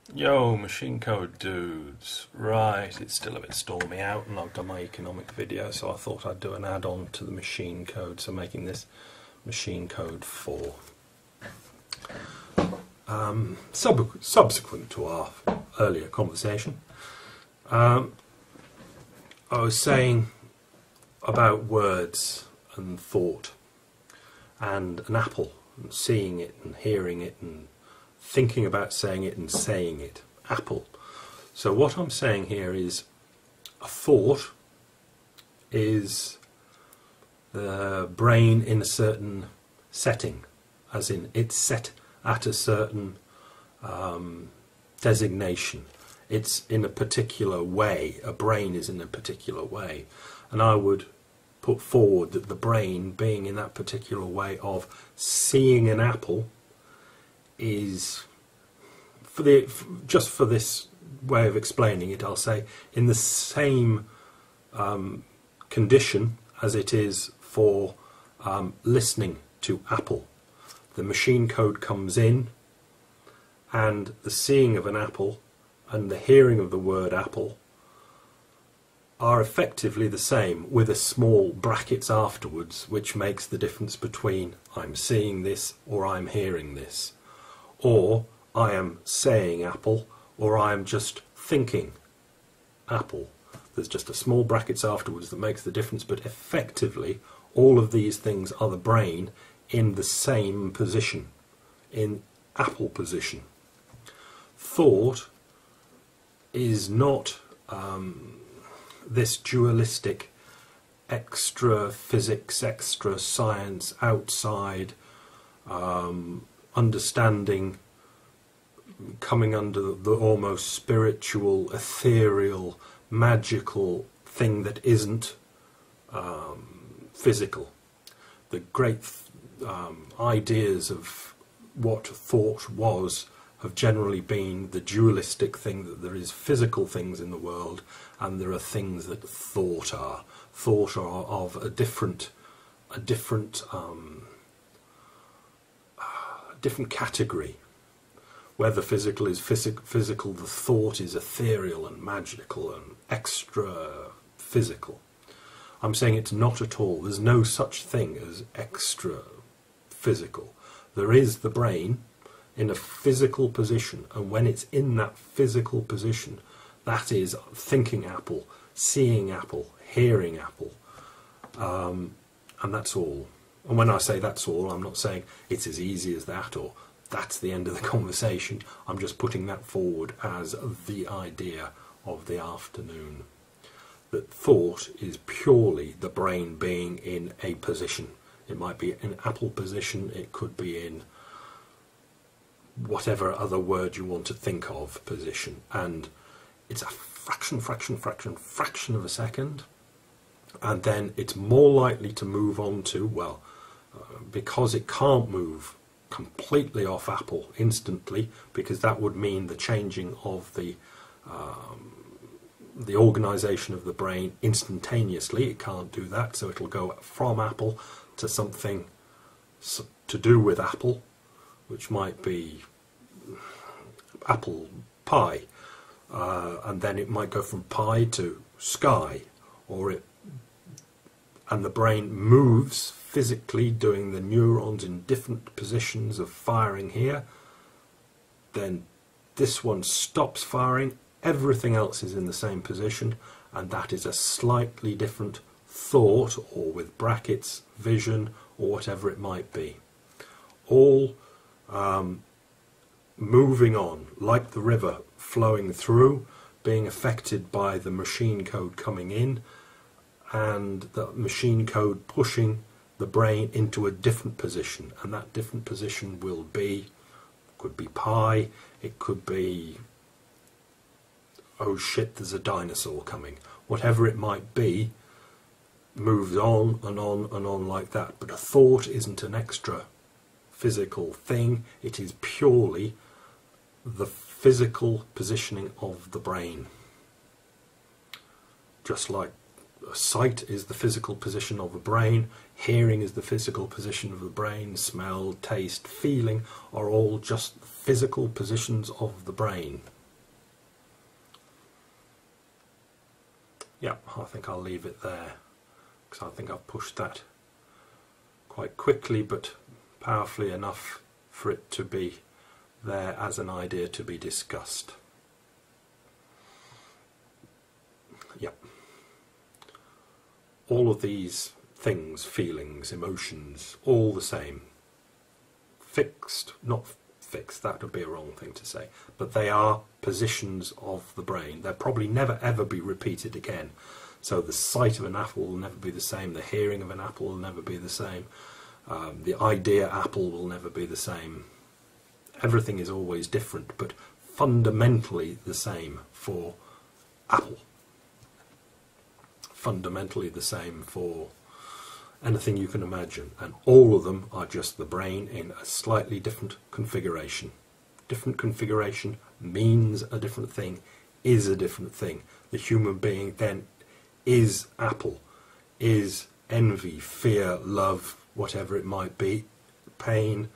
Yo, machine code dudes. Right, it's still a bit stormy out and I've done my economic video, so I thought I'd do an add-on to the machine code, so making this machine code 4. Subsequent to our earlier conversation, I was saying about words and thought and an apple and seeing it and hearing it and thinking about saying it and saying it. Apple. So what I'm saying here is a thought is the brain in a certain setting, as in it's set at a certain designation. It's in a particular way. A brain is in a particular way. And I would put forward that the brain being in that particular way of seeing an apple is, just for this way of explaining it, I'll say in the same condition as it is for listening to apple. The machine code comes in and the seeing of an apple and the hearing of the word apple are effectively the same, with a small brackets afterwards, which makes the difference between I'm seeing this or I'm hearing this, or I am saying apple or I am just thinking apple. There's just a small brackets afterwards that makes the difference, but effectively all of these things are the brain in the same position, in apple position. Thought is not this dualistic extra physics, extra science, outside understanding, coming under the almost spiritual, ethereal, magical thing that isn't physical. The great ideas of what thought was have generally been the dualistic thing, that there is physical things in the world and there are things that thought are. Thought are of a different category. Where the physical is physical, the thought is ethereal and magical and extra physical. I'm saying it's not at all. There's no such thing as extra physical. There is the brain in a physical position, and when it's in that physical position, that is thinking apple, seeing apple, hearing apple, and that's all. And when I say that's all, I'm not saying it's as easy as that or that's the end of the conversation. I'm just putting that forward as the idea of the afternoon. That thought is purely the brain being in a position. It might be in apple position, it could be in whatever other word you want to think of position, and it's a fraction of a second, and then it's more likely to move on to, well, because it can't move completely off apple instantly, because that would mean the changing of the organisation of the brain instantaneously. It can't do that, so it'll go from apple to something to do with apple, which might be apple pie, and then it might go from pie to sky, and the brain moves physically, doing the neurons in different positions of firing here. Then this one stops firing, everything else is in the same position, and that is a slightly different thought, or with brackets, vision, or whatever it might be. All moving on, like the river flowing through, being affected by the machine code coming in, and the machine code pushing the brain into a different position, and that different position will be, could be pi, it could be, oh shit, there's a dinosaur coming. Whatever it might be, moves on and on and on like that. But a thought isn't an extra physical thing, it is purely the physical positioning of the brain. Just like sight is the physical position of the brain, hearing is the physical position of the brain, smell, taste, feeling are all just physical positions of the brain. Yeah, I think I'll leave it there, because I think I've pushed that quite quickly but powerfully enough for it to be there as an idea to be discussed. Yep. All of these things, feelings, emotions, all the same. Fixed, not fixed, that would be a wrong thing to say, but they are positions of the brain. They'll probably never ever be repeated again. So the sight of an apple will never be the same, the hearing of an apple will never be the same, the idea apple will never be the same. Everything is always different, but fundamentally the same for apple. Fundamentally the same for anything you can imagine, and all of them are just the brain in a slightly different configuration. Different configuration means a different thing, is a different thing. The human being then is apple, is envy, fear, love, whatever it might be, pain,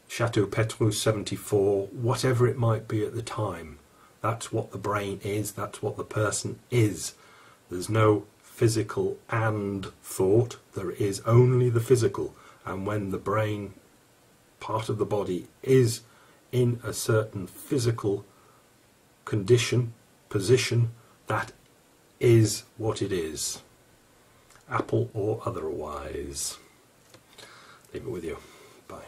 Chateau Petrus 74, whatever it might be at the time. That's what the brain is, that's what the person is. There's no physical and thought, there is only the physical. And when the brain, part of the body, is in a certain physical condition, position, that is what it is. Apple or otherwise. Leave it with you. Bye.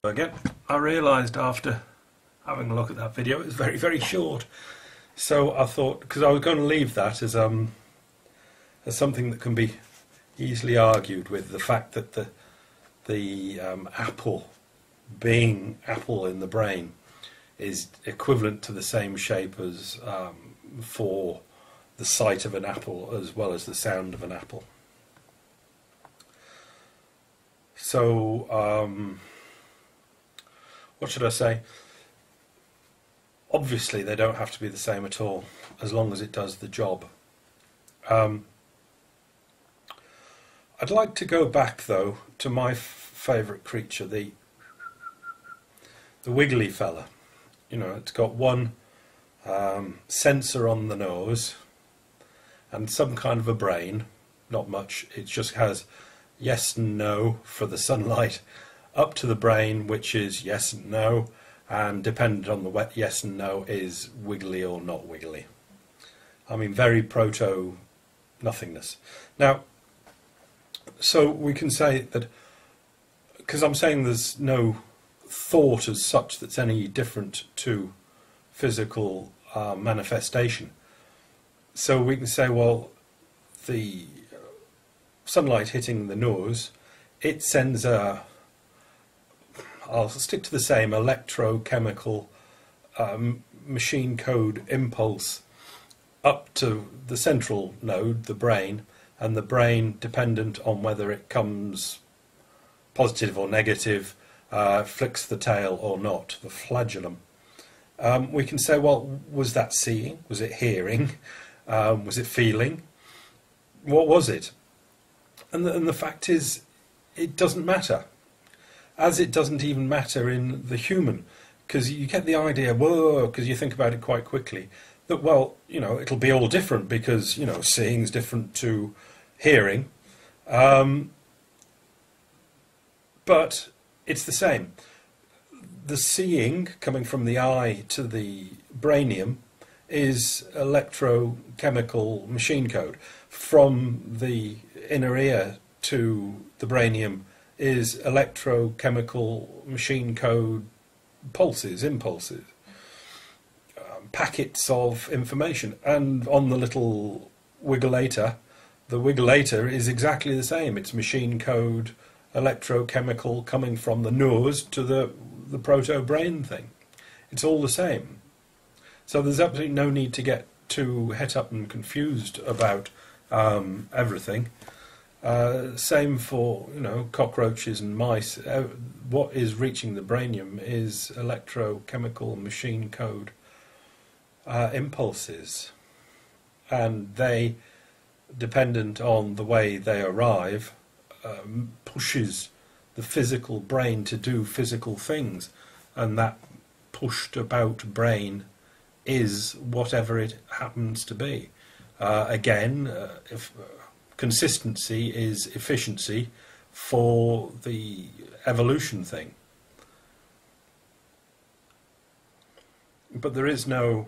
Again, I realised after having a look at that video, it was very, very short. So I thought, because I was going to leave that as something that can be easily argued with, the fact that the apple, being apple in the brain, is equivalent to the same shape as for the sight of an apple as well as the sound of an apple. So what should I say? Obviously they don't have to be the same at all, as long as it does the job. I'd like to go back though to my favourite creature, the wiggly fella. You know, it's got one sensor on the nose and some kind of a brain, not much, it just has yes and no for the sunlight up to the brain, which is yes and no, and dependent on the wet yes and no is wiggly or not wiggly. I mean, very proto nothingness. Now, so we can say that, because I'm saying there's no thought as such that's any different to physical manifestation. So we can say, well, the sunlight hitting the nose, it sends a, I'll stick to the same, electrochemical machine code impulse up to the central node, the brain, and the brain, dependent on whether it comes positive or negative, flicks the tail or not, the flagellum. We can say, well, was that seeing? Was it hearing? Was it feeling? What was it? And the fact is, it doesn't matter. As it doesn't even matter in the human, because you get the idea, whoa, because you think about it quite quickly, that, well, you know, it'll be all different because, you know, seeing's different to hearing, but it's the same. The seeing coming from the eye to the brainium is electrochemical machine code. From the inner ear to the brainium is electrochemical machine code pulses, impulses, packets of information. And on the little wiggulator, the wiggulator is exactly the same. It's machine code electrochemical coming from the nose to the proto-brain thing. It's all the same. So there's absolutely no need to get too het up and confused about everything. Same for, you know, cockroaches and mice. What is reaching the brainium is electrochemical machine code impulses. and they, dependent on the way they arrive, pushes the physical brain to do physical things, and that pushed about brain is whatever it happens to be. If consistency is efficiency for the evolution thing. But there is no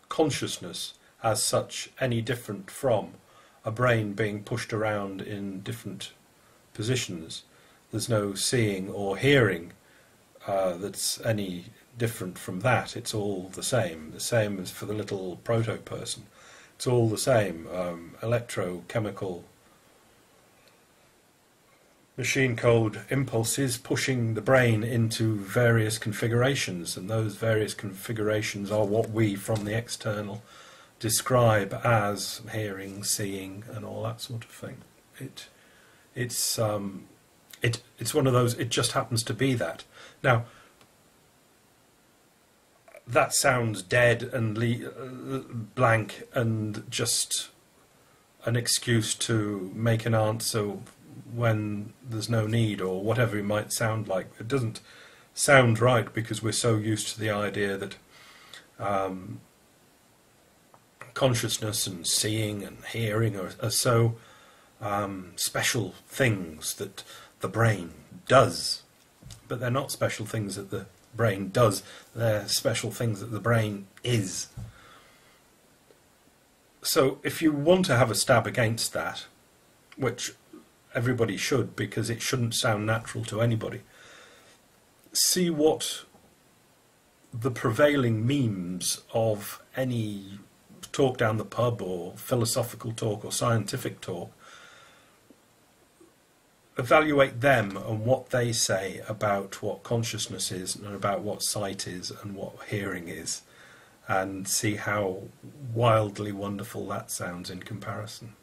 consciousness as such any different from a brain being pushed around in different positions. There's no seeing or hearing that's any different from that. It's all the same as for the little proto-person. It's all the same, electrochemical machine code impulses pushing the brain into various configurations, and those various configurations are what we from the external describe as hearing, seeing, and all that sort of thing. It's one of those. It just happens to be that. Now, that sounds dead and blank and just an excuse to make an answer when there's no need, or whatever it might sound like. It doesn't sound right because we're so used to the idea that consciousness and seeing and hearing are so special things that the brain does. But they're not special things that the brain does, they're special things that the brain is. So if you want to have a stab against that, which everybody should, because it shouldn't sound natural to anybody, see what the prevailing memes of any talk down the pub or philosophical talk or scientific talk, evaluate them and what they say about what consciousness is and about what sight is and what hearing is, and see how wildly wonderful that sounds in comparison.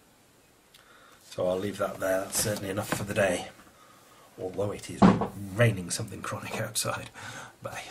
So I'll leave that there. That's certainly enough for the day, although it is raining something chronic outside. Bye.